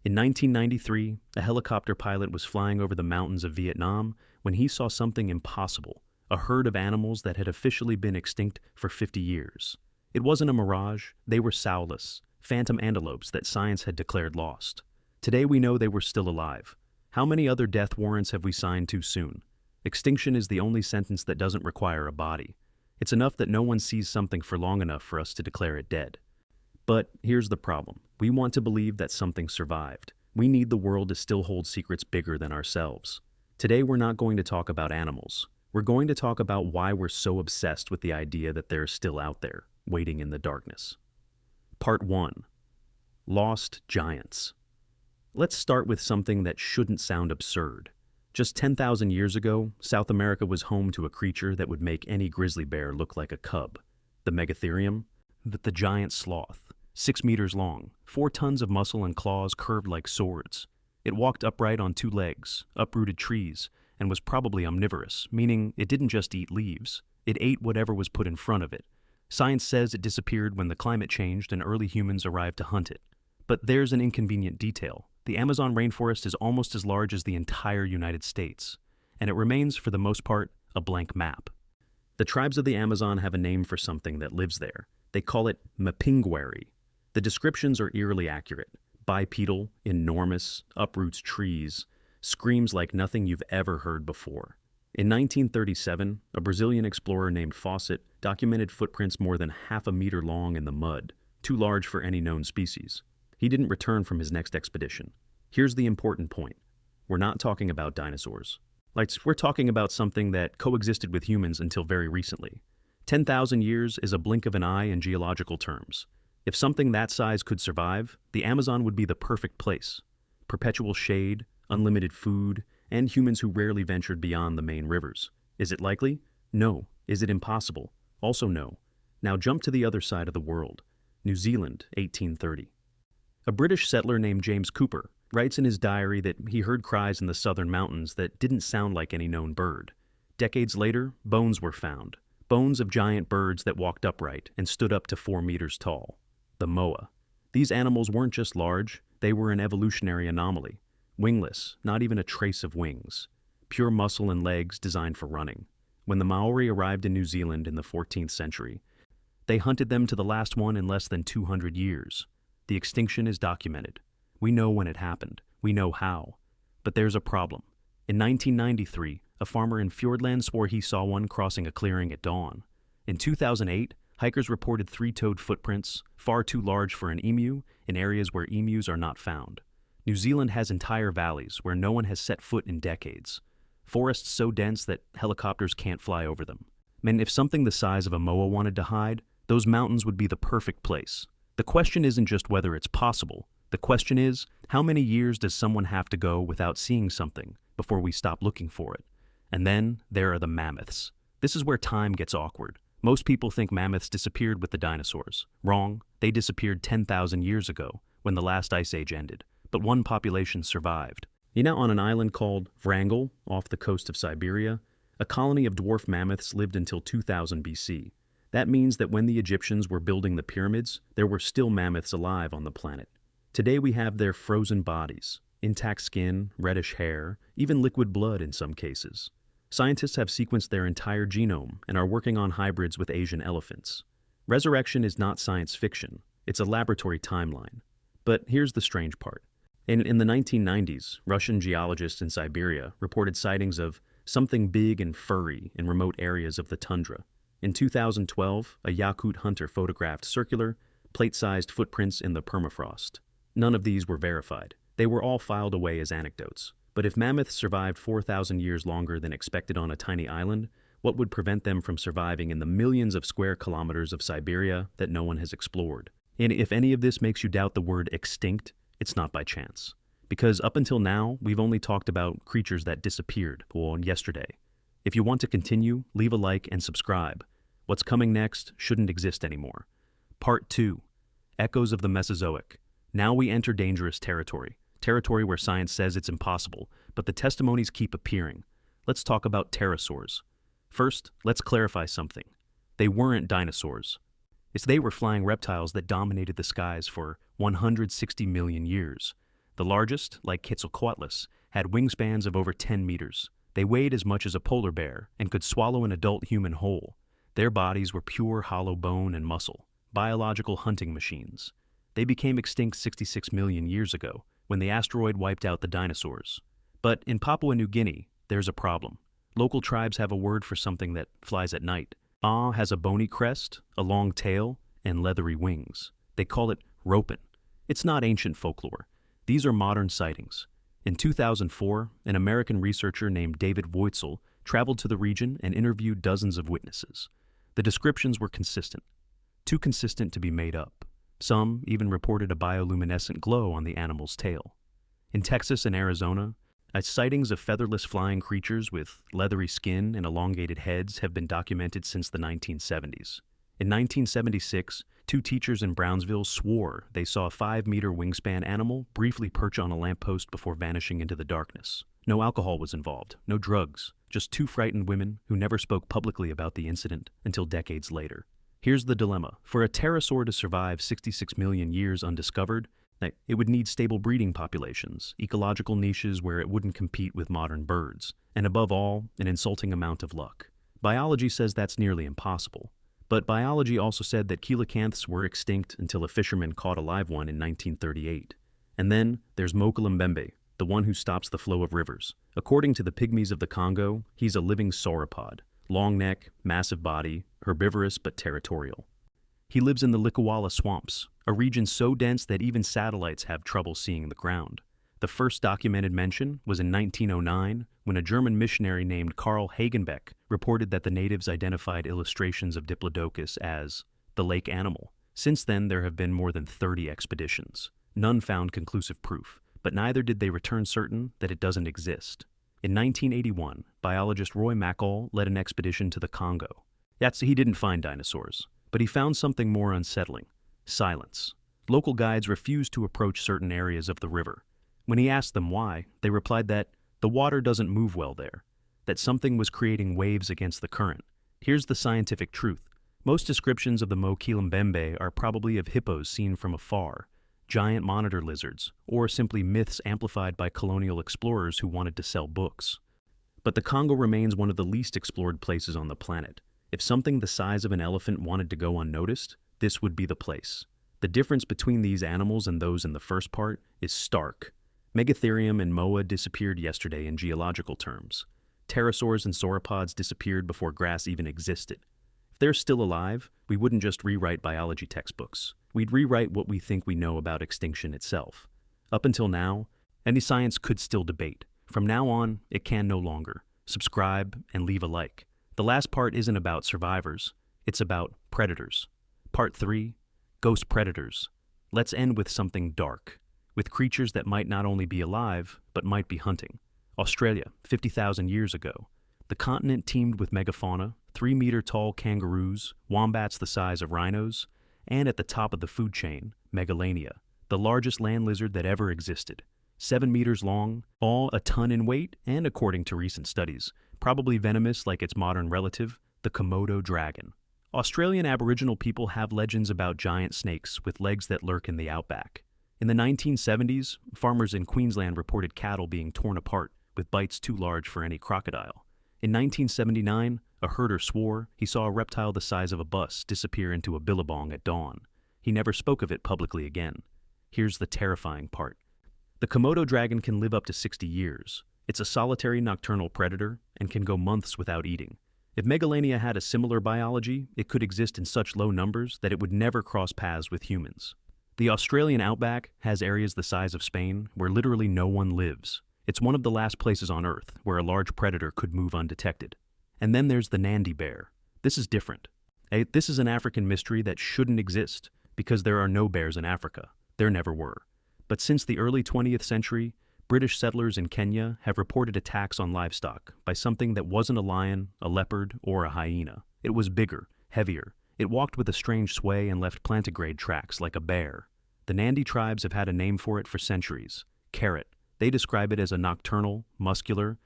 In 1993, a helicopter pilot was flying over the mountains of Vietnam when he saw something impossible, a herd of animals that had officially been extinct for 50 years. It wasn't a mirage, they were sowless, phantom antelopes that science had declared lost. Today we know they were still alive. How many other death warrants have we signed too soon? Extinction is the only sentence that doesn't require a body. It's enough that no one sees something for long enough for us to declare it dead. But here's the problem. We want to believe that something survived. We need the world to still hold secrets bigger than ourselves. Today we're not going to talk about animals. We're going to talk about why we're so obsessed with the idea that they're still out there, waiting in the darkness. Part 1. Lost Giants. Let's start with something that shouldn't sound absurd. Just 10,000 years ago, South America was home to a creature that would make any grizzly bear look like a cub. The megatherium, the giant sloth, 6 meters long, 4 tons of muscle and claws curved like swords. It walked upright on 2 legs, uprooted trees, and was probably omnivorous, meaning it didn't just eat leaves. It ate whatever was put in front of it. Science says it disappeared when the climate changed and early humans arrived to hunt it. But there's an inconvenient detail. The Amazon rainforest is almost as large as the entire United States, and it remains, for the most part, a blank map. The tribes of the Amazon have a name for something that lives there. They call it mapinguari. The descriptions are eerily accurate. Bipedal, enormous, uproots trees, screams like nothing you've ever heard before. In 1937, a Brazilian explorer named Fawcett documented footprints more than half a meter long in the mud, too large for any known species. He didn't return from his next expedition. Here's the important point. We're not talking about dinosaurs. We're talking about something that coexisted with humans until very recently. 10,000 years is a blink of an eye in geological terms. If something that size could survive, the Amazon would be the perfect place. Perpetual shade, unlimited food, and humans who rarely ventured beyond the main rivers. Is it likely? No. Is it impossible? Also no. Now jump to the other side of the world. New Zealand, 1830. A British settler named James Cooper writes in his diary that he heard cries in the southern mountains that didn't sound like any known bird. Decades later, bones were found. Bones of giant birds that walked upright and stood up to 4 meters tall. The moa. These animals weren't just large, they were an evolutionary anomaly. Wingless, not even a trace of wings. Pure muscle and legs designed for running. When the Maori arrived in New Zealand in the 14th century, they hunted them to the last one in less than 200 years. The extinction is documented. We know when it happened. We know how. But there's a problem. In 1993, a farmer in Fiordland swore he saw one crossing a clearing at dawn. In 2008, hikers reported 3-toed footprints, far too large for an emu, in areas where emus are not found. New Zealand has entire valleys where no one has set foot in decades. Forests so dense that helicopters can't fly over them. And if something the size of a moa wanted to hide, those mountains would be the perfect place. The question isn't just whether it's possible. The question is, how many years does someone have to go without seeing something before we stop looking for it? And then there are the mammoths. This is where time gets awkward. Most people think mammoths disappeared with the dinosaurs. Wrong. They disappeared 10,000 years ago, when the last ice age ended. But one population survived. On an island called Wrangel, off the coast of Siberia, a colony of dwarf mammoths lived until 2000 BC. That means that when the Egyptians were building the pyramids, there were still mammoths alive on the planet. Today we have their frozen bodies, intact skin, reddish hair, even liquid blood in some cases. Scientists have sequenced their entire genome and are working on hybrids with Asian elephants. Resurrection is not science fiction, it's a laboratory timeline. But here's the strange part. In the 1990s, Russian geologists in Siberia reported sightings of something big and furry in remote areas of the tundra. In 2012, a Yakut hunter photographed circular, plate-sized footprints in the permafrost. None of these were verified. They were all filed away as anecdotes. But if mammoths survived 4,000 years longer than expected on a tiny island, what would prevent them from surviving in the millions of square kilometers of Siberia that no one has explored? And if any of this makes you doubt the word extinct, it's not by chance. Because up until now, we've only talked about creatures that disappeared, or yesterday. If you want to continue, leave a like and subscribe. What's coming next shouldn't exist anymore. Part 2. Echoes of the Mesozoic. Now we enter dangerous territory. Territory where science says it's impossible, but the testimonies keep appearing. Let's talk about pterosaurs. First, let's clarify something. They weren't dinosaurs. They were flying reptiles that dominated the skies for 160 million years. The largest, like Quetzalcoatlus, had wingspans of over 10 meters. They weighed as much as a polar bear and could swallow an adult human whole. Their bodies were pure hollow bone and muscle, biological hunting machines. They became extinct 66 million years ago, when the asteroid wiped out the dinosaurs. But in Papua New Guinea, there's a problem. Local tribes have a word for something that flies at night. Has a bony crest, a long tail, and leathery wings. They call it ropin. It's not ancient folklore. These are modern sightings. In 2004, an American researcher named David Voitzel traveled to the region and interviewed dozens of witnesses. The descriptions were consistent. Too consistent to be made up. Some even reported a bioluminescent glow on the animal's tail. In Texas and Arizona, sightings of featherless flying creatures with leathery skin and elongated heads have been documented since the 1970s. In 1976, 2 teachers in Brownsville swore they saw a 5-meter wingspan animal briefly perch on a lamppost before vanishing into the darkness. No alcohol was involved, no drugs, just 2 frightened women who never spoke publicly about the incident until decades later. Here's the dilemma. For a pterosaur to survive 66 million years undiscovered, it would need stable breeding populations, ecological niches where it wouldn't compete with modern birds, and above all, an insulting amount of luck. Biology says that's nearly impossible. But biology also said that coelacanths were extinct until a fisherman caught a live one in 1938. And then there's mokele-mbembe, the one who stops the flow of rivers. According to the pygmies of the Congo, he's a living sauropod. Long neck, massive body, herbivorous but territorial. He lives in the Likawala swamps, a region so dense that even satellites have trouble seeing the ground. The first documented mention was in 1909, when a German missionary named Karl Hagenbeck reported that the natives identified illustrations of Diplodocus as the lake animal. Since then, there have been more than 30 expeditions. None found conclusive proof, but neither did they return certain that it doesn't exist. In 1981, biologist Roy Mackall led an expedition to the Congo. He didn't find dinosaurs, but he found something more unsettling: silence. Local guides refused to approach certain areas of the river. When he asked them why, they replied that the water doesn't move well there, that something was creating waves against the current. Here's the scientific truth. Most descriptions of the mokele-mbembe are probably of hippos seen from afar, giant monitor lizards, or simply myths amplified by colonial explorers who wanted to sell books. But the Congo remains one of the least explored places on the planet. If something the size of an elephant wanted to go unnoticed, this would be the place. The difference between these animals and those in the first part is stark. Megatherium and Moa disappeared yesterday in geological terms. Pterosaurs and sauropods disappeared before grass even existed. If they're still alive, we wouldn't just rewrite biology textbooks. We'd rewrite what we think we know about extinction itself. Up until now, any science could still debate. From now on, it can no longer. Subscribe and leave a like. The last part isn't about survivors. It's about predators. Part 3, Ghost Predators. Let's end with something dark, with creatures that might not only be alive, but might be hunting. Australia, 50,000 years ago. The continent teemed with megafauna, 3-meter-tall kangaroos, wombats the size of rhinos, and at the top of the food chain, megalania, the largest land lizard that ever existed. 7 meters long, all a ton in weight, and according to recent studies, probably venomous like its modern relative, the Komodo dragon. Australian Aboriginal people have legends about giant snakes with legs that lurk in the outback. In the 1970s, farmers in Queensland reported cattle being torn apart with bites too large for any crocodile. In 1979, a herder swore he saw a reptile the size of a bus disappear into a billabong at dawn. He never spoke of it publicly again. Here's the terrifying part. The Komodo dragon can live up to 60 years. It's a solitary nocturnal predator and can go months without eating. If megalania had a similar biology, it could exist in such low numbers that it would never cross paths with humans. The Australian outback has areas the size of Spain where literally no one lives. It's one of the last places on Earth where a large predator could move undetected. And then there's the Nandi bear. This is different. This is an African mystery that shouldn't exist because there are no bears in Africa. There never were. But since the early 20th century, British settlers in Kenya have reported attacks on livestock by something that wasn't a lion, a leopard, or a hyena. It was bigger, heavier. It walked with a strange sway and left plantigrade tracks like a bear. The Nandi tribes have had a name for it for centuries: carrot. They describe it as a nocturnal, muscular,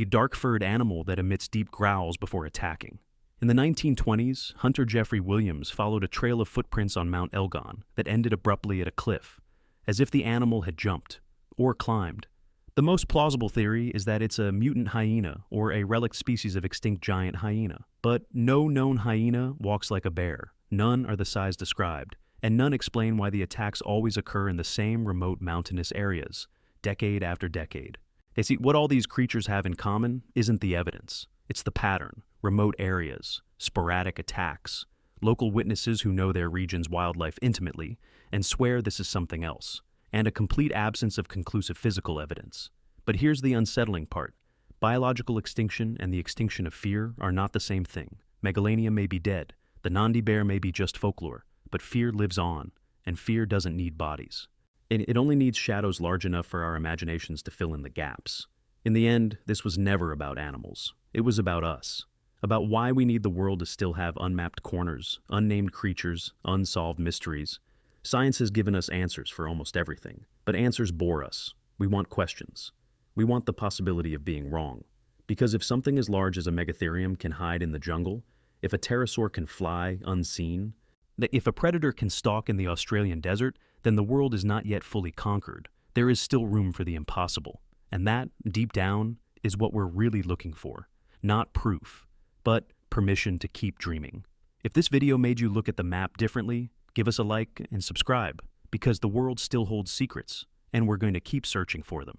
dark-furred animal that emits deep growls before attacking. In the 1920s, hunter Jeffrey Williams followed a trail of footprints on Mount Elgon that ended abruptly at a cliff, as if the animal had jumped, or climbed. The most plausible theory is that it's a mutant hyena or a relic species of extinct giant hyena. But no known hyena walks like a bear. None are the size described, and none explain why the attacks always occur in the same remote mountainous areas, decade after decade. They see what all these creatures have in common isn't the evidence. It's the pattern, remote areas, sporadic attacks, local witnesses who know their region's wildlife intimately and swear this is something else, and a complete absence of conclusive physical evidence. But here's the unsettling part. Biological extinction and the extinction of fear are not the same thing. Megalania may be dead, the Nandi bear may be just folklore, but fear lives on, and fear doesn't need bodies. It only needs shadows large enough for our imaginations to fill in the gaps. In the end, this was never about animals. It was about us. About why we need the world to still have unmapped corners, unnamed creatures, unsolved mysteries. Science has given us answers for almost everything, but answers bore us. We want questions. We want the possibility of being wrong. Because if something as large as a megatherium can hide in the jungle, if a pterosaur can fly unseen, if a predator can stalk in the Australian desert, then the world is not yet fully conquered. There is still room for the impossible. And that, deep down, is what we're really looking for. Not proof, but permission to keep dreaming. If this video made you look at the map differently, give us a like and subscribe, because the world still holds secrets, and we're going to keep searching for them.